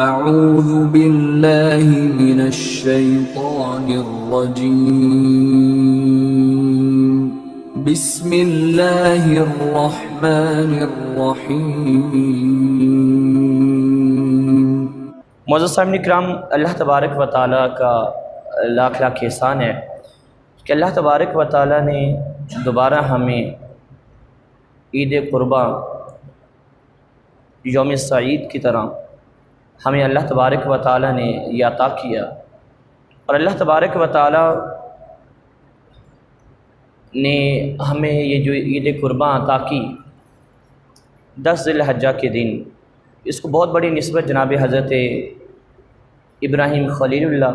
اعوذ باللہ من الشیطان الرجیم بسم اللہ الرحمن الرحیم۔ معزز سامعین کرام، اللہ تبارک و تعالیٰ کا لاکھ لاکھ احسان ہے کہ اللہ تبارک و تعالیٰ نے دوبارہ ہمیں عید قرباں یوم سعید کی طرح ہمیں اللہ تبارک و تعالیٰ نے یہ عطا کیا، اور اللہ تبارک و تعالیٰ نے ہمیں یہ جو عید قرباں عطا کی 10 ذی الحجہ کے دن، اس کو بہت بڑی نسبت جناب حضرت ابراہیم خلیل اللہ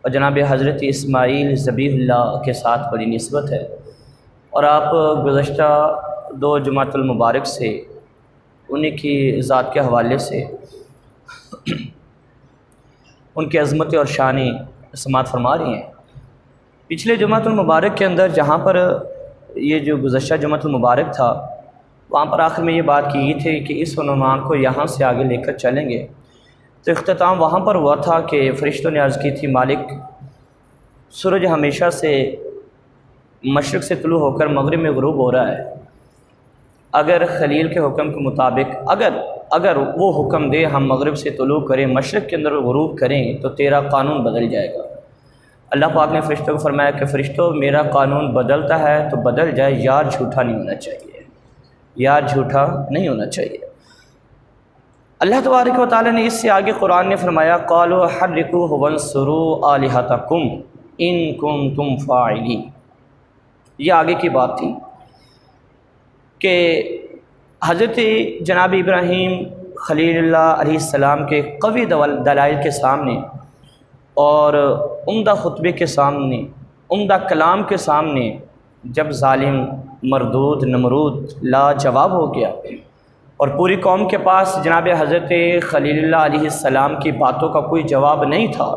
اور جناب حضرت اسماعیل ذبیح اللہ کے ساتھ بڑی نسبت ہے۔ اور آپ گزشتہ 2 جمعۃ المبارک سے انہیں کی ذات کے حوالے سے ان کی عظمت اور شان سماعت فرما رہی ہیں۔ پچھلے جمعۃ المبارک کے اندر جہاں پر یہ جو گزشتہ جمعۃ المبارک تھا، وہاں پر آخر میں یہ بات کی گئی تھی کہ اس عنوان کو یہاں سے آگے لے کر چلیں گے، تو اختتام وہاں پر ہوا تھا کہ فرشتوں نے عرض کی تھی، مالک سورج ہمیشہ سے مشرق سے طلوع ہو کر مغرب میں غروب ہو رہا ہے، اگر خلیل کے حکم کے مطابق اگر وہ حکم دے ہم مغرب سے طلوع کریں، مشرق کے اندر غروب کریں، تو تیرا قانون بدل جائے گا۔ اللہ پاک نے فرشتوں کو فرمایا کہ فرشتوں میرا قانون بدلتا ہے تو بدل جائے، یار جھوٹا نہیں ہونا چاہیے، یار جھوٹا نہیں ہونا چاہیے۔ اللہ تبارک و تعالیٰ نے اس سے آگے قرآن نے فرمایا قالوا حرقوه وانصروا آلہتکم ان کنتم فاعلین۔ یہ آگے کی بات تھی کہ حضرت جناب ابراہیم خلیل اللہ علیہ السلام کے قوی دلائل کے سامنے اور عمدہ خطبے کے سامنے، عمدہ کلام کے سامنے، جب ظالم مردود نمرود لاجواب ہو گیا اور پوری قوم کے پاس جناب حضرت خلیل اللہ علیہ السلام کی باتوں کا کوئی جواب نہیں تھا،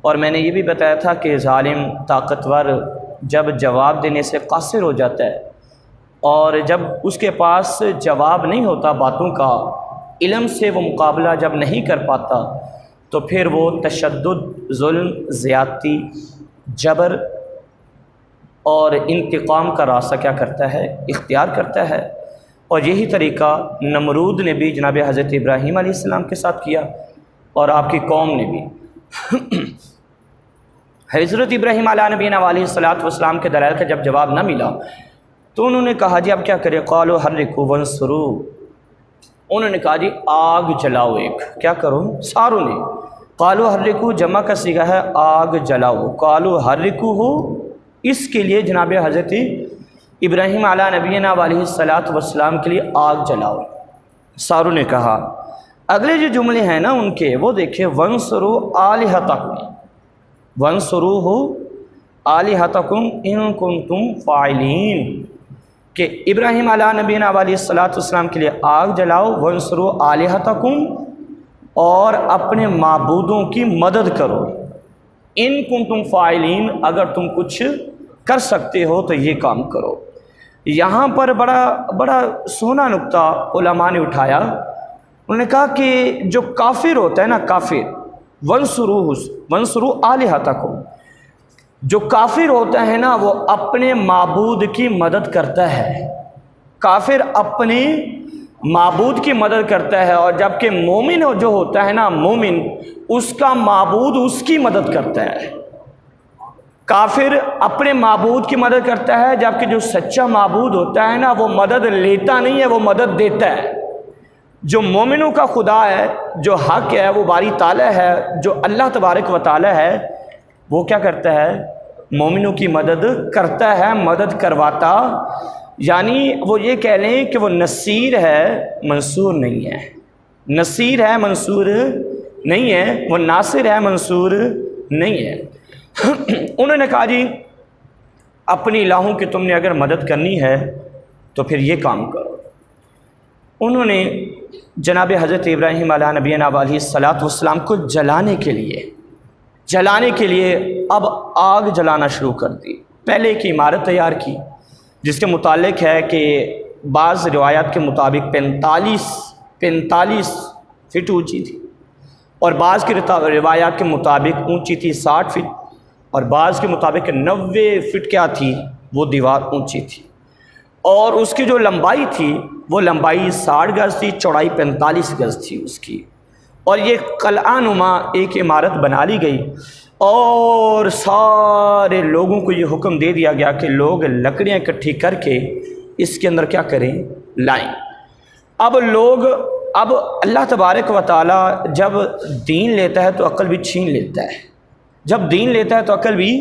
اور میں نے یہ بھی بتایا تھا کہ ظالم طاقتور جب جواب دینے سے قاصر ہو جاتا ہے اور جب اس کے پاس جواب نہیں ہوتا باتوں کا، علم سے وہ مقابلہ جب نہیں کر پاتا، تو پھر وہ تشدد، ظلم، زیادتی، جبر اور انتقام کا راستہ کیا کرتا ہے؟ اختیار کرتا ہے۔ اور یہی طریقہ نمرود نے بھی جناب حضرت ابراہیم علیہ السلام کے ساتھ کیا، اور آپ کی قوم نے بھی۔ حضرت ابراہیم علیہ نبینا علیہ السلام کے دلائل کا جب جواب نہ ملا تو انہوں نے کہا جی اب کیا کریں؟ قالوا حرقوا وانصروا، انہوں نے کہا جی آگ جلاؤ ایک، کیا کرو؟ ساروں نے قالوا حرقوا جمع کا صیغہ ہے آگ جلاؤ، قالوا حرقوه، اس کے لیے جناب حضرت ابراہیم علیہ نبینا علیہ السلام کے لیے آگ جلاؤ، ساروں نے کہا۔ اگلے جو جملے ہیں نا ان کے، وہ دیکھیں وانصروا آلہتکم، وانصروہ آلہتکم ان کنتم فاعلین، کہ ابراہیم علیہ نبینا علیہ السلام کے لیے آگ جلاؤ، وانصروا آلہتکم، اور اپنے معبودوں کی مدد کرو، ان کنتم فاعلین، اگر تم کچھ کر سکتے ہو تو یہ کام کرو۔ یہاں پر بڑا سونا نقطہ علماء نے اٹھایا، انہوں نے کہا کہ جو کافر ہوتا ہے نا، کافر، وانصروا آلہتکم، جو کافر ہوتا ہے نا وہ اپنے معبود کی مدد کرتا ہے، کافر اپنے معبود کی مدد کرتا ہے، اور جبکہ مومن جو ہوتا ہے نا، مومن، اس کا معبود اس کی مدد کرتا ہے۔ کافر اپنے معبود کی مدد کرتا ہے، جبکہ جو سچا معبود ہوتا ہے نا وہ مدد لیتا نہیں ہے، وہ مدد دیتا ہے۔ جو مومنوں کا خدا ہے، جو حق ہے، وہ باری تعالیٰ ہے، جو اللہ تبارک و تعالیٰ ہے، وہ کیا کرتا ہے؟ مومنوں کی مدد کرتا ہے، مدد کرواتا، یعنی وہ یہ کہہ لیں کہ وہ نصیر ہے، منصور نہیں ہے، نصیر ہے، منصور نہیں ہے، وہ ناصر ہے، منصور نہیں ہے۔ انہوں نے کہا جی اپنی الہوں کی تم نے اگر مدد کرنی ہے تو پھر یہ کام کرو۔ انہوں نے جناب حضرت ابراہیم علیہ نبینا علیہ السلام کو جلانے کے لیے اب آگ جلانا شروع کر دی۔ پہلے ایک عمارت تیار کی جس کے متعلق ہے کہ بعض روایات کے مطابق 45 فٹ اونچی تھی، اور بعض کی روایات کے مطابق اونچی تھی 60 فٹ، اور بعض کے مطابق 90 فٹ کیا تھی وہ دیوار اونچی تھی، اور اس کی جو لمبائی تھی وہ لمبائی 60 گز تھی، چوڑائی 45 گز تھی اس کی، اور یہ قلعہ نما ایک عمارت بنا لی گئی، اور سارے لوگوں کو یہ حکم دے دیا گیا کہ لوگ لکڑیاں اکٹھی کر کے اس کے اندر کیا کریں، لائیں۔ اب اللہ تبارک و تعالی جب دین لیتا ہے تو عقل بھی چھین لیتا ہے، جب دین لیتا ہے تو عقل بھی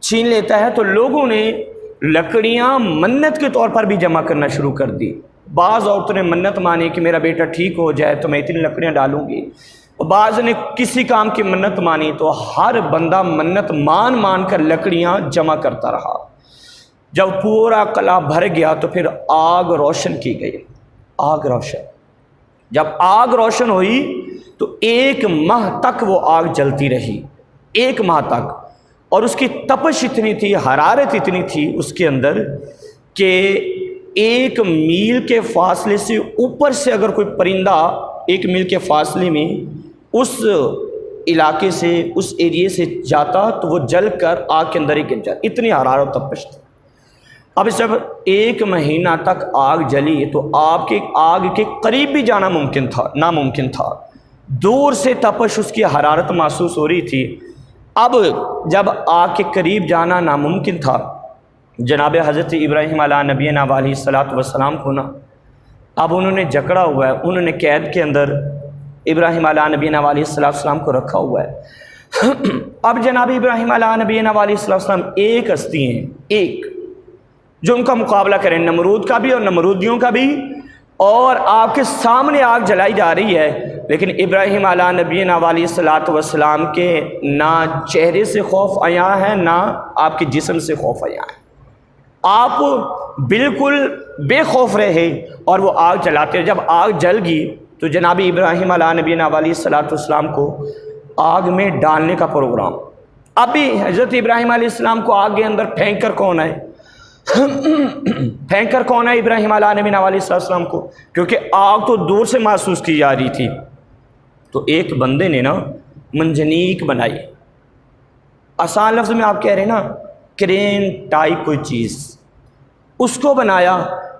چھین لیتا ہے، تو لوگوں نے لکڑیاں منت کے طور پر بھی جمع کرنا شروع کر دی۔ بعض عورتوں نے منت مانی کہ میرا بیٹا ٹھیک ہو جائے تو میں اتنی لکڑیاں ڈالوں گی، اور بعض نے کسی کام کی منت مانی، تو ہر بندہ منت مان کر لکڑیاں جمع کرتا رہا۔ جب پورا قلعہ بھر گیا تو پھر آگ روشن کی گئی، آگ روشن، جب آگ روشن ہوئی تو 1 ماہ تک وہ آگ جلتی رہی، 1 ماہ تک، اور اس کی تپش اتنی تھی، حرارت اتنی تھی اس کے اندر کہ 1 میل کے فاصلے سے اوپر سے اگر کوئی پرندہ 1 میل کے فاصلے میں اس علاقے سے، اس ایریے سے جاتا تو وہ جل کر آگ کے اندر ہی گر جاتا، اتنی حرارت و تپش تھی۔ اب جب 1 مہینہ تک آگ جلی تو آپ کے آگ کے قریب بھی جانا ناممکن تھا، دور سے تپش اس کی حرارت محسوس ہو رہی تھی۔ اب جب آگ کے قریب جانا ناممکن تھا، جناب حضرت ابراہیم علیہ نبینا علیہ الصلوۃ والسلام کو نا اب انہوں نے جکڑا ہوا ہے، انہوں نے قید کے اندر ابراہیم علیہ نبینا علیہ الصلوۃ والسلام کو رکھا ہوا ہے۔ اب جناب ابراہیم علیہ نبینا علیہ الصلوۃ والسلام ایک ہستی ہیں، ایک جو ان کا مقابلہ کریں، نمرود کا بھی اور نمرودیوں کا بھی، اور آپ کے سامنے آگ جلائی جا رہی ہے، لیکن ابراہیم علیہ نبینا علیہ الصلوۃ والسلام کے نہ چہرے سے خوف آیا ہے، نہ آپ کے جسم سے خوف آیا ہے، آپ بالکل بے خوف رہے اور وہ آگ جلاتے ہیں۔ جب آگ جل گئی تو جناب ابراہیم علیہ نبینا علیہ الصلوۃ والسلام کو آگ میں ڈالنے کا پروگرام، ابھی حضرت ابراہیم علیہ السلام کو آگ کے اندر پھینک کر کون ہے، پھینک کر کون ہے ابراہیم علیہ نبینا علیہ السلام کو، کیونکہ آگ تو دور سے محسوس کی جا رہی تھی۔ تو ایک بندے نے نا منجنیق بنائی، آسان لفظ میں آپ کہہ رہے ہیں نا کرین ٹائپ کوئی چیز، اس کو بنایا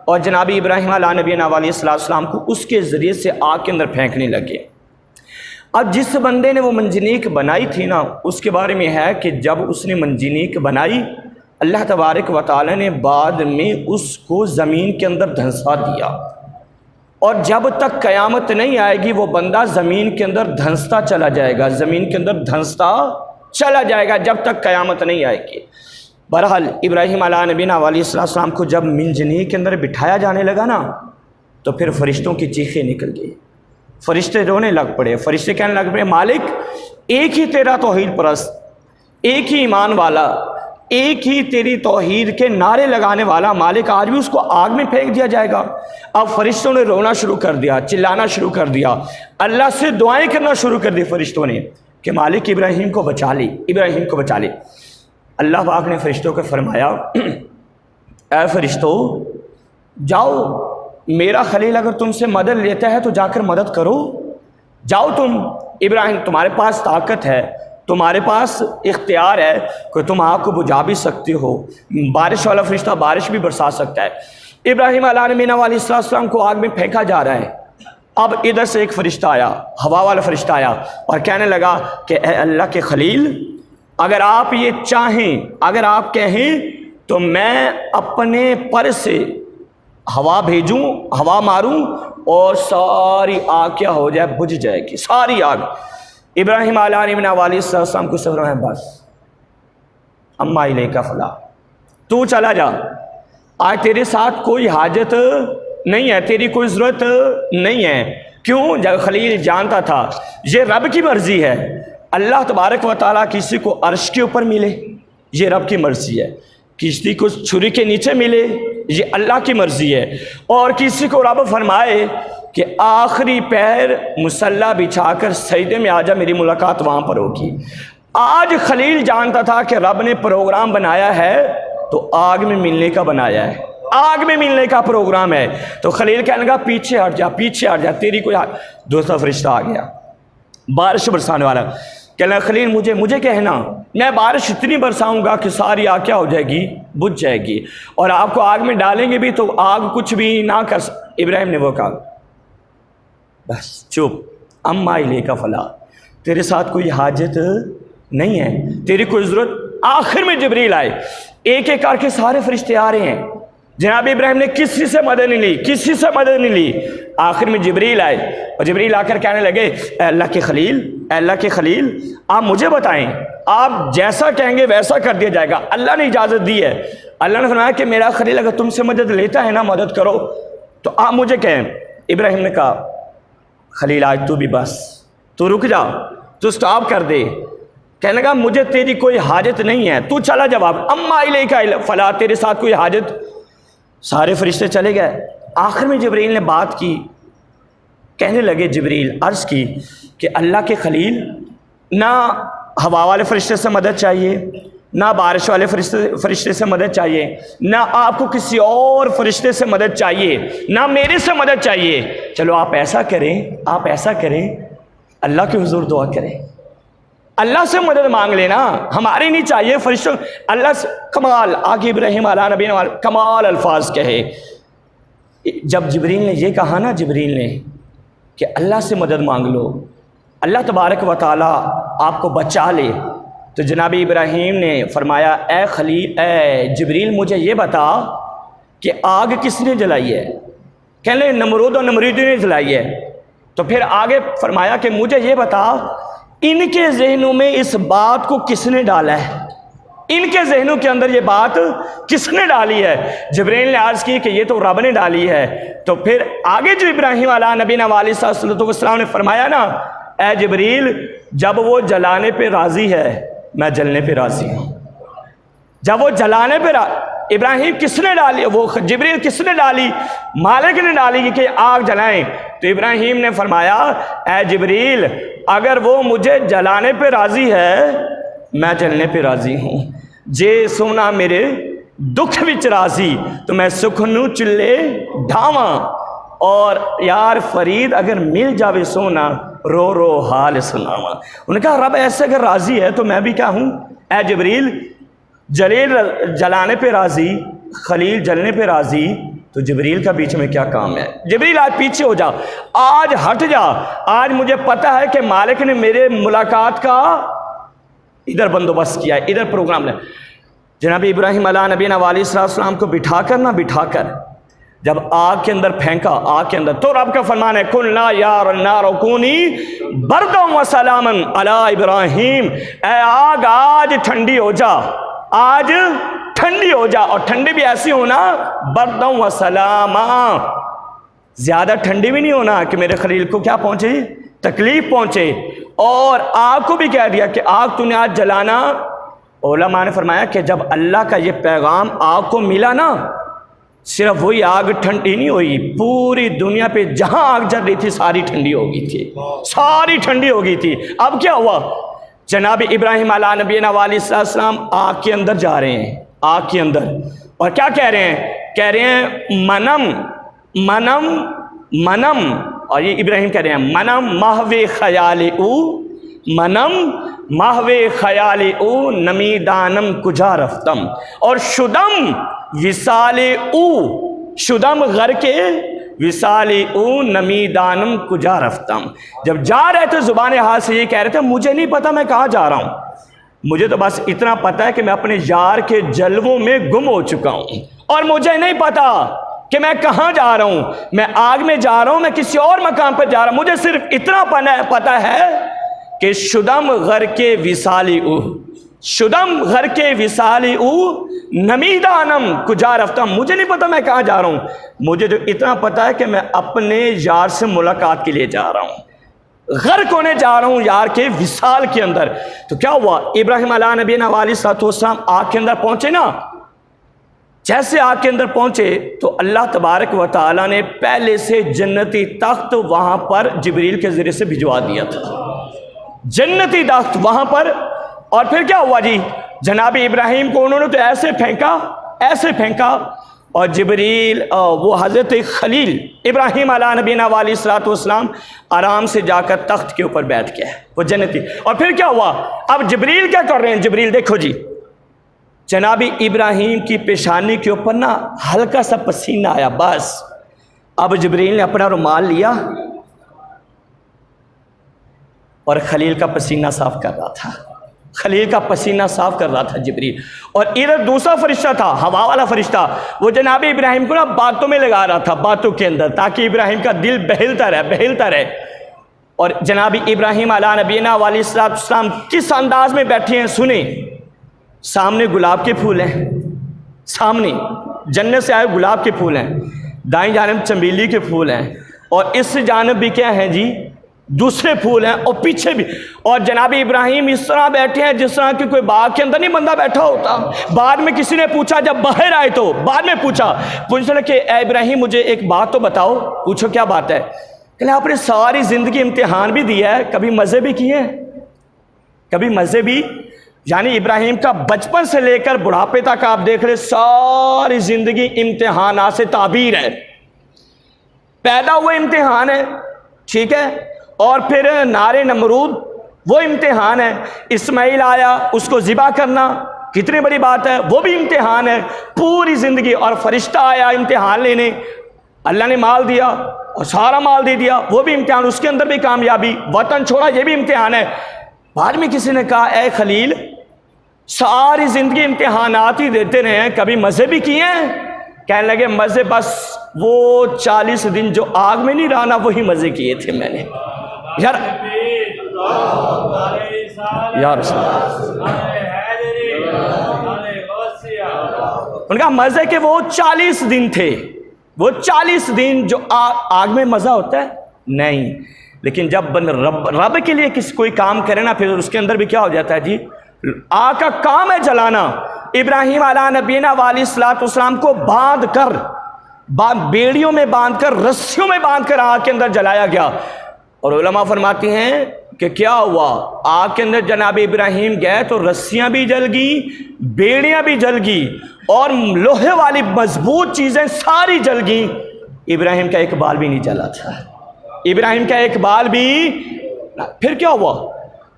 اور جناب ابراہیم علیہ نبینا علیہ السلام کو اس کے ذریعے سے آگ کے اندر پھینکنے لگے۔ اب جس بندے نے وہ منجنیق بنائی تھی نا، اس کے بارے میں ہے کہ جب اس نے منجنیق بنائی، اللہ تبارک و تعالی نے بعد میں اس کو زمین کے اندر دھنسا دیا، اور جب تک قیامت نہیں آئے گی وہ بندہ زمین کے اندر دھنستا چلا جائے گا، زمین کے اندر دھنستا چلا جائے گا جب تک قیامت نہیں آئے گی۔ بہرحال ابراہیم علیہ نبینا علیہ السلام کو جب منجنیق کے اندر بٹھایا جانے لگا نا، تو پھر فرشتوں کی چیخیں نکل گئی، فرشتے رونے لگ پڑے، فرشتے کہنے لگ پڑے مالک ایک ہی تیرا توحید پرست، ایک ہی ایمان والا، ایک ہی تیری توحید کے نعرے لگانے والا مالک، آج بھی اس کو آگ میں پھینک دیا جائے گا۔ اب فرشتوں نے رونا شروع کر دیا، چلانا شروع کر دیا، اللہ سے دعائیں کرنا شروع کر دی فرشتوں نے کہ مالک ابراہیم کو بچا لے، ابراہیم کو بچا لے۔ اللہ پاک نے فرشتوں کو فرمایا اے فرشتوں جاؤ، میرا خلیل اگر تم سے مدد لیتا ہے تو جا کر مدد کرو، جاؤ تم، ابراہیم تمہارے پاس طاقت ہے، تمہارے پاس اختیار ہے کہ تم آگ کو بجھا بھی سکتے ہو، بارش والا فرشتہ بارش بھی برسا سکتا ہے۔ ابراہیم علیہ نبینا علیہ السلام کو آگ میں پھینکا جا رہا ہے۔ اب ادھر سے ایک فرشتہ آیا، ہوا والا فرشتہ آیا اور کہنے لگا کہ اے اللہ کے خلیل، اگر آپ یہ چاہیں، اگر آپ کہیں تو میں اپنے پر سے ہوا بھیجوں، ہوا ماروں اور ساری آگ کیا ہو جائے، بجھ جائے گی ساری آگ۔ ابراہیم علیہ السلام کو سفر ہے بس اما الیک فلا، تو چلا جا، آج تیرے ساتھ کوئی حاجت نہیں ہے، تیری کوئی ضرورت نہیں ہے۔ کیوں؟ جب خلیل جانتا تھا یہ رب کی مرضی ہے، اللہ تبارک و تعالیٰ کسی کو عرش کے اوپر ملے یہ رب کی مرضی ہے، کسی کو چھری کے نیچے ملے یہ اللہ کی مرضی ہے، اور کسی کو رب فرمائے کہ آخری پیر مصلی بچھا کر سجدے میں آ جا، میری ملاقات وہاں پر ہوگی۔ آج خلیل جانتا تھا کہ رب نے پروگرام بنایا ہے تو آگ میں ملنے کا بنایا ہے، آگ میں ملنے کا پروگرام ہے، تو خلیل کہنے لگا پیچھے ہٹ جا، پیچھے ہٹ جا، تیری کوئی دوسرا فرشتہ آ گیا، بارش برسانے والا. کہنا خلیل مجھے کہنا میں بارش اتنی برساؤں گا کہ ساری آگ کیا ہو جائے گی؟ بجھ جائے گی, اور آپ کو آگ میں ڈالیں گے بھی تو آگ کچھ بھی نہ کر ابراہیم نے وہ کہا بس چپ, اما الیک فلا, تیرے ساتھ کوئی حاجت نہیں ہے, تیری کوئی ضرورت. آخر میں جبریل آئے, ایک ایک کر کے سارے فرشتے آ رہے ہیں. جناب ابراہیم نے کسی سے مدد نہیں لی. آخر میں جبریل آئے, اور جبریل آ کر کہنے لگے اے اللہ کے خلیل آپ مجھے بتائیں, آپ جیسا کہیں گے ویسا کر دیا جائے گا. اللہ نے اجازت دی ہے. اللہ نے فرمایا کہ میرا خلیل اگر تم سے مدد لیتا ہے نا, مدد کرو تو آپ مجھے کہیں. ابراہیم نے کہا خلیل آج تو بھی بس, تو رک جا, تو سٹاپ کر دے. کہنے لگا مجھے تیری کوئی حاجت نہیں ہے, تو چلا جواب اما الیک فلا, تیرے ساتھ کوئی حاجت. سارے فرشتے چلے گئے. آخر میں جبریل نے بات کی, کہنے لگے جبریل عرض کی کہ اللہ کے خلیل نہ ہوا والے فرشتے سے مدد چاہیے, نہ بارش والے فرشتے سے مدد چاہیے, نہ آپ کو کسی اور فرشتے سے مدد چاہیے, نہ میرے سے مدد چاہیے. چلو آپ ایسا کریں اللہ کے حضور دعا کریں, اللہ سے مدد مانگ لینا, ہمارے نہیں چاہیے فرشتوں. اللہ سے کمال, آگے ابراہیم علیہ نبی کمال الفاظ کہے. جب جبریل نے یہ کہا نا, جبریل نے کہ اللہ سے مدد مانگ لو, اللہ تبارک و تعالی آپ کو بچا لے, تو جناب ابراہیم نے فرمایا اے جبریل مجھے یہ بتا کہ آگ کس نے جلائی ہے؟ کہنے لگے نمرود اور نمرودی نے جلائی ہے. تو پھر آگے فرمایا کہ مجھے یہ بتا ان کے ذہنوں میں اس بات کو کس نے ڈالا ہے, ان کے ذہنوں کے اندر یہ بات کس نے ڈالی ہے؟ جبریل نے عرض کی کہ یہ تو رب نے ڈالی ہے. تو پھر آگے جو ابراہیم علیہ نبینا علیہ السلام نے فرمایا نا, اے جبریل جب وہ جلانے پہ راضی ہے میں جلنے پہ راضی ہوں. جب وہ جلانے پہ ابراہیم کس نے ڈالی, وہ جبریل کس نے ڈالی؟ مالک نے ڈالی کہ آگ جلائیں. تو ابراہیم نے فرمایا اے جبریل اگر وہ مجھے جلانے پہ راضی ہے میں جلنے پہ راضی ہوں. جے سونا میرے دکھ وچ راضی تو میں سکھ نو چلے ڈھاواں, اور یار فرید اگر مل جاوے سونا رو رو حال سناواں. انہوں نے کہا رب ایسے اگر راضی ہے تو میں بھی کیا ہوں. اے جبریل جلیل جلانے پہ راضی, خلیل جلنے پہ راضی, تو جبریل کا بیچ میں کیا کام ہے؟ جبریل آج پیچھے ہو جا, آج ہٹ جا. آج مجھے پتا ہے کہ مالک نے میرے ملاقات کا ادھر بندوبست کیا ہے, ادھر پروگرام ہے. جناب ابراہیم علیہ نبینا علیہ السلام کو بٹھا کر جب آگ کے اندر پھینکا, آگ کے اندر, تو رب کا فرمان ہے قلنا یا النار کونی بردا وسلاما علی ابراہیم, اے آگ آج ٹھنڈی ہو جا, آج ٹھنڈی ہو جا, اور ٹھنڈی بھی ایسی ہونا بردا وسلاما, زیادہ ٹھنڈی بھی نہیں ہونا کہ میرے خلیل کو کیا پہنچے, تکلیف پہنچے. اور آگ کو بھی کہہ دیا کہ آگ تو نے آج جلانا. علماء نے فرمایا کہ جب اللہ کا یہ پیغام آگ کو ملا نا, صرف وہی آگ ٹھنڈی نہیں ہوئی, پوری دنیا پہ جہاں آگ جل رہی تھی ساری ٹھنڈی ہو گئی تھی, ساری ٹھنڈی ہو گئی تھی. اب کیا ہوا؟ جناب ابراہیم علیہ نبینا علیہ السلام آگ کے اندر جا رہے ہیں, آگ کے اندر, اور کیا کہہ رہے ہیں؟ کہہ رہے ہیں منم منم منم, اور یہ ابراہیم کہہ رہے ہیں منم محو خیال او, منم محو خیال او نمیدانم کجا رفتم, اور شدم وصال او, شدم غر کے وصال او نمیدانم کجا رفتم. جب جا رہے تھے زبان حال سے یہ کہہ رہے تھے مجھے نہیں پتا میں کہاں جا رہا ہوں, مجھے تو بس اتنا پتا ہے کہ میں اپنے یار کے جلووں میں گم ہو چکا ہوں, اور مجھے نہیں پتا کہ میں کہاں جا رہا ہوں, میں آگ میں جا رہا ہوں, میں کسی اور مقام پر جا رہا ہوں. مجھے صرف اتنا پتا ہے کہ شدم غر کے وصال او, شدم غر کے وصال او نمیدانم کجا رفتم. مجھے نہیں پتا میں کہاں جا رہا ہوں, مجھے تو اتنا پتا ہے کہ میں اپنے یار سے ملاقات کے لیے جا رہا ہوں, غرق ہونے جا رہا ہوں یار کے وصال کے اندر. تو کیا ہوا؟ ابراہیم علیہ نبینا علیہ السلام آگ کے اندر پہنچے نا, جیسے آگ کے اندر پہنچے تو اللہ تبارک و تعالیٰ نے پہلے سے جنتی تخت وہاں پر جبریل کے ذریعے سے بھجوا دیا تھا, جنتی تخت وہاں پر. اور پھر کیا ہوا جی؟ جناب ابراہیم کو انہوں نے تو ایسے پھینکا اور جبریل وہ حضرت خلیل ابراہیم علیہ نبینا علیہ الصلوۃ والسلام آرام سے جا کر تخت کے اوپر بیٹھ گئے، وہ جنتی۔ اور پھر کیا ہوا؟ اب جبریل کیا کر رہے ہیں؟ جبریل دیکھو جی، جناب ابراہیم کی پیشانی کے اوپر نا ہلکا سا پسینہ آیا، بس اب جبریل نے اپنا رومال لیا اور خلیل کا پسینہ صاف کر رہا تھا، خلیل کا پسینہ صاف کر رہا تھا جبریل۔ اور ادھر دوسرا فرشتہ تھا، ہوا والا فرشتہ، وہ جناب ابراہیم کو نا باتوں میں لگا رہا تھا، باتوں کے اندر، تاکہ ابراہیم کا دل بہلتا رہے۔ اور جناب ابراہیم علیہ نبینا علیہ السلام کس انداز میں بیٹھے ہیں سنیں، سامنے گلاب کے پھول ہیں، سامنے جنت سے آئے گلاب کے پھول ہیں، دائیں جانب چمیلی کے پھول ہیں، اور اس جانب بھی کیا ہیں جی؟ دوسرے پھول ہیں، اور پیچھے بھی۔ اور جناب ابراہیم اس طرح بیٹھے ہیں جس طرح کہ کوئی باغ کے اندر نہیں بندہ بیٹھا ہوتا۔ بعد میں کسی نے پوچھا، جب باہر آئے تو بعد میں پوچھنے لگے کہ اے ابراہیم مجھے ایک بات تو بتاؤ۔ پوچھو کیا بات ہے؟ کہ آپ نے ساری زندگی امتحان بھی دیا ہے، کبھی مزے بھی کیے ہیں، کبھی مزے بھی، یعنی ابراہیم کا بچپن سے لے کر بڑھاپے تک آپ دیکھ رہے ساری زندگی امتحانات سے تعبیر ہے، پیدا ہوئے امتحان ہے، ٹھیک ہے، اور پھر نار نمرود وہ امتحان ہے، اسماعیل آیا اس کو ذبح کرنا کتنی بڑی بات ہے، وہ بھی امتحان ہے پوری زندگی، اور فرشتہ آیا امتحان لینے، اللہ نے مال دیا اور سارا مال دے دیا، وہ بھی امتحان، اس کے اندر بھی کامیابی، وطن چھوڑا یہ بھی امتحان ہے۔ بعد میں کسی نے کہا اے خلیل ساری زندگی امتحانات ہی دیتے رہے ہیں، کبھی مزے بھی کیے ہیں؟ کہنے لگے مزے بس وہ 40 دن جو آگ میں نہیں رہنا وہی مزے کیے تھے میں نے۔ یار رسول ان کا مزے کے وہ 40 دن تھے، وہ 40 دن جو آگ میں مزہ ہوتا ہے نہیں، لیکن جب رب کے لیے کوئی کام کرے نا، پھر اس کے اندر بھی کیا ہو جاتا ہے جی؟ آگ کا کام ہے جلانا۔ ابراہیم علیہ نبینا علیہ الصلوۃ والسلام کو باندھ کر، بیڑیوں میں باندھ کر، رسیوں میں باندھ کر آگ کے اندر جلایا گیا۔ اور علماء فرماتے ہیں کہ کیا ہوا؟ آگ کے اندر جناب ابراہیم گئے تو رسیاں بھی جل گئیں، بیڑیاں بھی جل گئیں، اور لوہے والی مضبوط چیزیں ساری جل گئیں، ابراہیم کا ایک بال بھی نہیں جلا تھا، ابراہیم کا ایک بال بھی۔ پھر کیا ہوا؟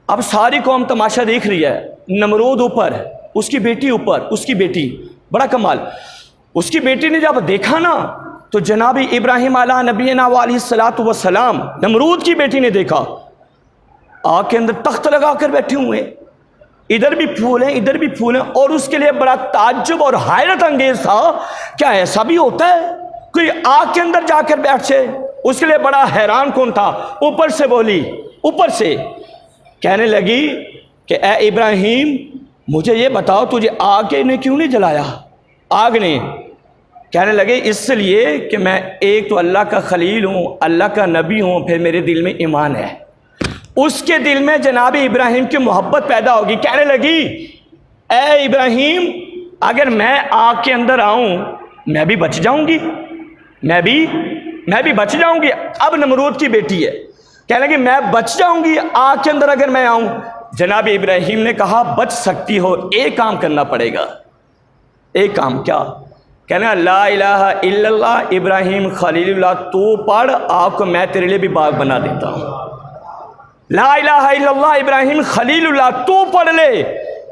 اب ساری قوم تماشا دیکھ رہی ہے، نمرود اوپر، اس کی بیٹی اوپر، اس کی بیٹی، بڑا کمال، اس کی بیٹی نے جب دیکھا نا تو جناب ابراہیم علیہ نبینا علیہ الصلوۃ والسلام، نمرود کی بیٹی نے دیکھا آگ کے اندر تخت لگا کر بیٹھے ہوئے، ادھر بھی پھول ہیں ادھر بھی پھول ہیں، اور اس کے لیے بڑا تعجب اور حیرت انگیز تھا، کیا ایسا بھی ہوتا ہے کوئی آگ کے اندر جا کر بیٹھ سے؟ اس کے لیے بڑا حیران کون تھا۔ اوپر سے بولی، اوپر سے کہنے لگی کہ اے ابراہیم مجھے یہ بتاؤ تجھے آگ نے کیوں نہیں جلایا؟ آگ نے کہنے لگے اس لیے کہ میں ایک تو اللہ کا خلیل ہوں، اللہ کا نبی ہوں، پھر میرے دل میں ایمان ہے۔ اس کے دل میں جناب ابراہیم کی محبت پیدا ہوگی، کہنے لگی اے ابراہیم اگر میں آگ کے اندر آؤں میں بھی بچ جاؤں گی، میں بھی بچ جاؤں گی۔ اب نمرود کی بیٹی ہے، کہنے لگی میں بچ جاؤں گی آگ کے اندر اگر میں آؤں۔ جناب ابراہیم نے کہا بچ سکتی ہو، ایک کام کرنا پڑے گا۔ ایک کام کیا؟ کہنا لا الہ الا اللہ ابراہیم خلیل اللہ تو پڑھ، آگ کو میں تیرے لیے بھی باغ بنا دیتا ہوں۔ لا الہ الا اللہ ابراہیم خلیل اللہ تو پڑھ لے،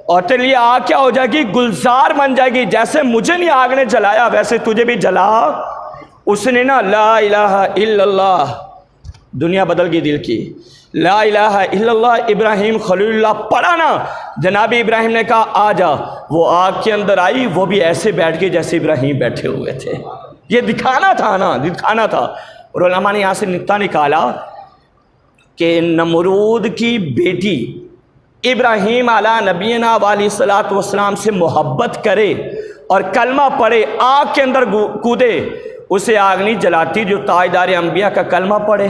اور تیرے لیے آگ کیا ہو جائے گی؟ گلزار بن جائے گی، جیسے مجھے نہیں آگ نے جلایا ویسے تجھے بھی جلا۔ اس نے نا لا الہ الا اللہ، دنیا بدل گئی دل کی، لا الہ الا اللہ ابراہیم خلیل اللہ پڑھا نا، جناب ابراہیم نے کہا آ جا، وہ آگ کے اندر آئی، وہ بھی ایسے بیٹھ گئی جیسے ابراہیم بیٹھے ہوئے تھے۔ یہ دکھانا تھا نا، دکھانا تھا۔ اور علماء نے یہاں سے نقطہ نکالا کہ نمرود کی بیٹی ابراہیم علیہ نبینا علیہ الصلوۃ والسلام سے محبت کرے اور کلمہ پڑھے، آگ کے اندر کودے، اسے آگ نہیں جلاتی جو تاجدار انبیاء کا کلمہ پڑھے،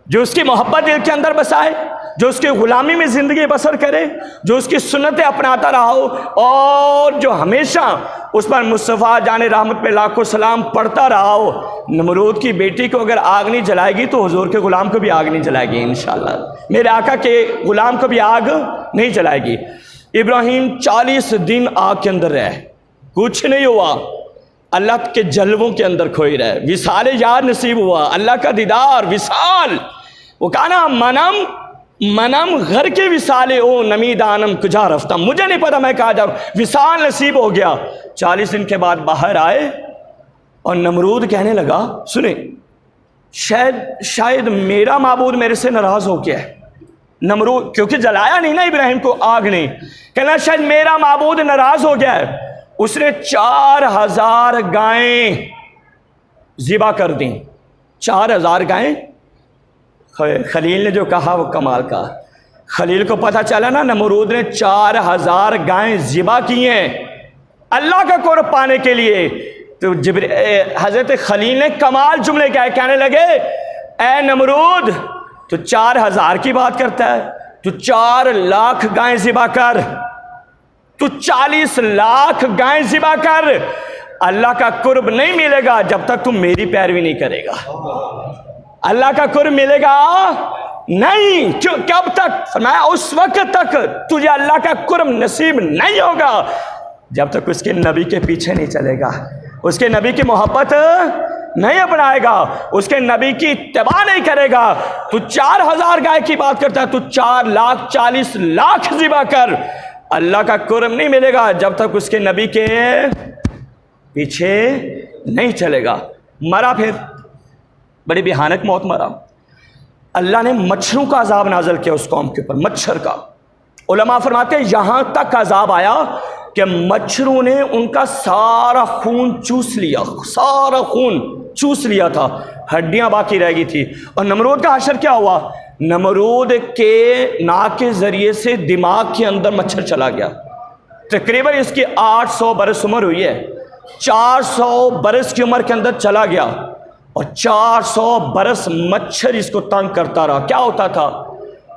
جو اس کی محبت دل کے اندر بسائے، جو اس کی غلامی میں زندگی بسر کرے، جو اس کی سنتیں اپناتا رہا ہو، اور جو ہمیشہ اس پر مصطفیٰ جان رحمت پہ لاکھوں سلام پڑھتا رہا ہو۔ نمرود کی بیٹی کو اگر آگ نہیں جلائے گی تو حضور کے غلام کو بھی آگ نہیں جلائے گی انشاءاللہ، میرے آقا کے غلام کو بھی آگ نہیں جلائے گی۔ ابراہیم 40 دن آگ کے اندر رہے، کچھ نہیں ہوا، اللہ کے جلووں کے اندر کھوئی رہے، وصال یار نصیب ہوا، اللہ کا دیدار، وصال، وہ کہا نا منم گھر کے وصالے او نمی دانم کجا رفتہ، مجھے نہیں پتا میں کہاں جاؤں، وصال نصیب ہو گیا۔ 40 دن کے بعد باہر آئے اور نمرود کہنے لگا، سنیں شاید میرا معبود میرے سے ناراض ہو گیا ہے، نمرود کیونکہ جلایا نہیں نا ابراہیم کو، آگ نہیں، کہنا شاید میرا معبود ناراض ہو گیا ہے۔ اس نے 4000 گائیں ذبح کر دیں، 4000 گائیں۔ خلیل نے جو کہا وہ کمال کا، خلیل کو پتہ چلا نا نمرود نے 4000 گائیں ذبح کی ہیں اللہ کا قرب پانے کے لیے، تو حضرت خلیل نے کمال جملے کہنے لگے، اے نمرود تو 4000 کی بات کرتا ہے، تو 4 لاکھ گائیں ذبح کر، تو 40 لاکھ گائیں ذبح کر، اللہ کا قرب نہیں ملے گا جب تک تم میری پیروی نہیں کرے گا، اللہ کا قرب ملے گا نہیں، کب تک؟ فرمایا اس وقت تک تجھے اللہ کا قرب نصیب نہیں ہوگا جب تک اس کے نبی کے پیچھے نہیں چلے گا، اس کے نبی کی محبت نہیں اپنائے گا، اس کے نبی کی اتباع نہیں کرے گا۔ تو 4000 گائے کی بات کرتا ہے، تو 4,40 لاکھ ذبح کر، اللہ کا قرب نہیں ملے گا جب تک اس کے نبی کے پیچھے نہیں چلے گا۔ مرا، پھر بڑی بھیانک موت مرا۔ اللہ نے مچھروں کا عذاب نازل کیا اس قوم کے اوپر، مچھر کا۔ علماء فرماتے ہیں یہاں تک عذاب آیا کہ مچھروں نے ان کا سارا خون چوس لیا، سارا خون چوس لیا تھا، ہڈیاں باقی رہ گئی تھی۔ اور نمرود کا حشر کیا ہوا؟ نمرود کے ناک کے ذریعے سے دماغ کے اندر مچھر چلا گیا۔ تقریباً اس کی 800 برس عمر ہوئی ہے، 400 برس کی عمر کے اندر چلا گیا، اور 400 برس مچھر اس کو تنگ کرتا رہا۔ کیا ہوتا تھا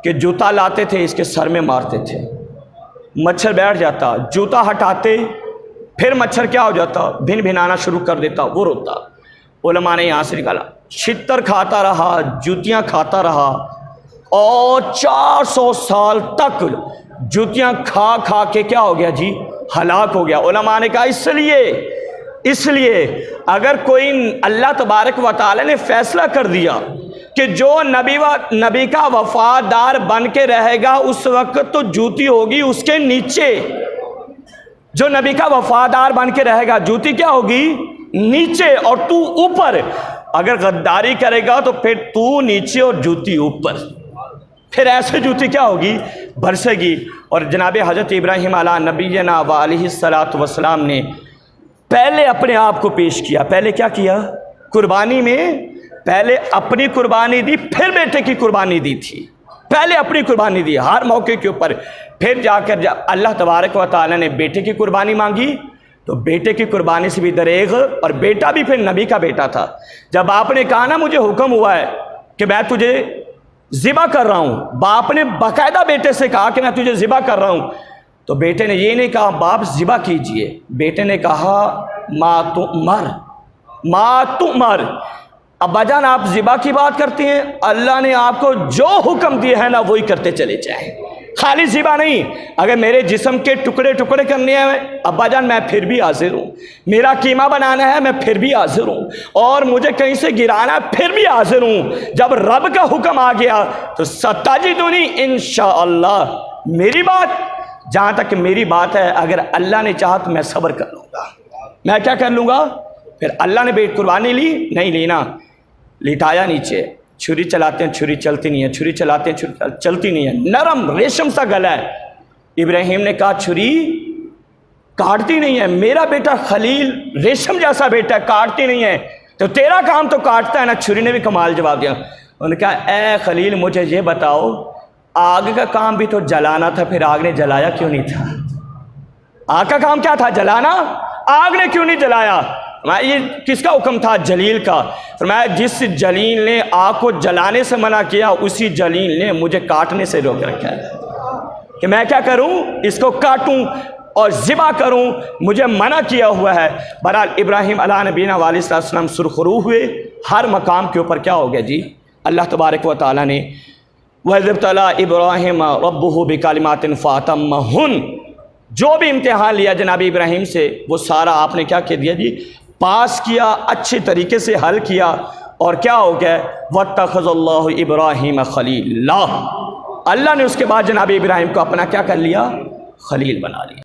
کہ جوتا لاتے تھے، اس کے سر میں مارتے تھے، مچھر بیٹھ جاتا، جوتا ہٹاتے، پھر مچھر کیا ہو جاتا؟ بھن بھنانا شروع کر دیتا، وہ روتا۔ علماء نے یہاں سے نکالا، چھتر کھاتا رہا، جوتیاں کھاتا رہا، اور 400 سال تک جوتیاں کھا کھا کے کیا ہو گیا جی؟ ہلاک ہو گیا۔ علماء نے کہا اس لیے اگر کوئی اللہ تبارک و تعالی نے فیصلہ کر دیا کہ جو نبی کا وفادار بن کے رہے گا اس وقت تو جوتی ہوگی اس کے نیچے، جو نبی کا وفادار بن کے رہے گا جوتی کیا ہوگی؟ نیچے، اور تو اوپر۔ اگر غداری کرے گا تو پھر تو نیچے اور جوتی اوپر، پھر ایسے جوتی کیا ہوگی؟ برسے گی۔ اور جناب حضرت ابراہیم علیہ نبینا و علیہ الصلاۃ والسلام نے پہلے اپنے آپ کو پیش کیا۔ پہلے کیا کیا؟ قربانی میں پہلے اپنی قربانی دی، پھر بیٹے کی قربانی دی تھی، پہلے اپنی قربانی دی ہر موقع کے اوپر، پھر جا کر جب اللہ تبارک و تعالی نے بیٹے کی قربانی مانگی تو بیٹے کی قربانی سے بھی دریغ، اور بیٹا بھی پھر نبی کا بیٹا تھا۔ جب آپ نے کہا نا مجھے حکم ہوا ہے کہ میں تجھے ذبح کر رہا ہوں، باپ نے باقاعدہ بیٹے سے کہا کہ میں تجھے ذبح کر رہا ہوں، تو بیٹے نے یہ نہیں کہا باپ ذبح کیجئے، بیٹے نے کہا ما تؤمر۔ ابا جان آپ ذبح کی بات کرتے ہیں، اللہ نے آپ کو جو حکم دیے ہیں نا وہی کرتے چلے جائیں، خالی ذبح نہیں۔ اگر میرے جسم کے ٹکڑے ٹکڑے کرنے ہیں ابا جان میں پھر بھی حاضر ہوں، میرا قیمہ بنانا ہے میں پھر بھی حاضر ہوں، اور مجھے کہیں سے گرانا ہے پھر بھی حاضر ہوں۔ جب رب کا حکم آ گیا تو ستجدنی انشاءاللہ، میری بات جہاں تک میری بات ہے، اگر اللہ نے چاہا تو میں صبر کر لوں گا۔ میں کیا کر لوں گا؟ پھر اللہ نے بیٹ قربانی لی نہیں لینا، لٹایا نیچے، چھری چلاتے ہیں چھری چلتی نہیں ہے، چھری چلاتے ہیں چھری چلتی نہیں ہے، نرم ریشم سا گلا ہے۔ ابراہیم نے کہا چھری کاٹتی نہیں ہے، میرا بیٹا خلیل ریشم جیسا بیٹا ہے، کاٹتی نہیں ہے، تو تیرا کام تو کاٹتا ہے نا۔ چھری نے بھی کمال جواب دیا، انہوں نے کہا اے خلیل مجھے یہ بتاؤ آگ کا کام بھی تو جلانا تھا، پھر آگ نے جلایا کیوں نہیں تھا؟ آگ کا کام کیا تھا؟ جلانا، آگ نے کیوں نہیں جلایا؟ یہ کس کا حکم تھا؟ جلیل کا۔ فرمایا جس جلیل نے آگ کو جلانے سے منع کیا اسی جلیل نے مجھے کاٹنے سے روک رکھا ہے کہ میں کیا کروں؟ اس کو کاٹوں اور ذبح کروں، مجھے منع کیا ہوا ہے۔ بہرحال ابراہیم علیہ نبینا علیہ السلام سرخرو ہوئے، ہر مقام کے اوپر کیا ہو گیا جی؟ اللہ تبارک و تعالیٰ نے وَإِذِ ابْتَلَىٰ إِبْرَاهِيمَ رَبُّهُ بِكَلِمَاتٍ فَأَتَمَّهُنَّ، جو بھی امتحان لیا جناب ابراہیم سے وہ سارا آپ نے کیا کہہ دیا جی؟ پاس کیا، اچھے طریقے سے حل کیا، اور کیا ہو گیا؟ وَاتَّخَذَ اللَّهُ إِبْرَاهِيمَ خَلِيلًا، اللہ نے اس کے بعد جناب ابراہیم کو اپنا کیا کر لیا؟ خلیل بنا لیا۔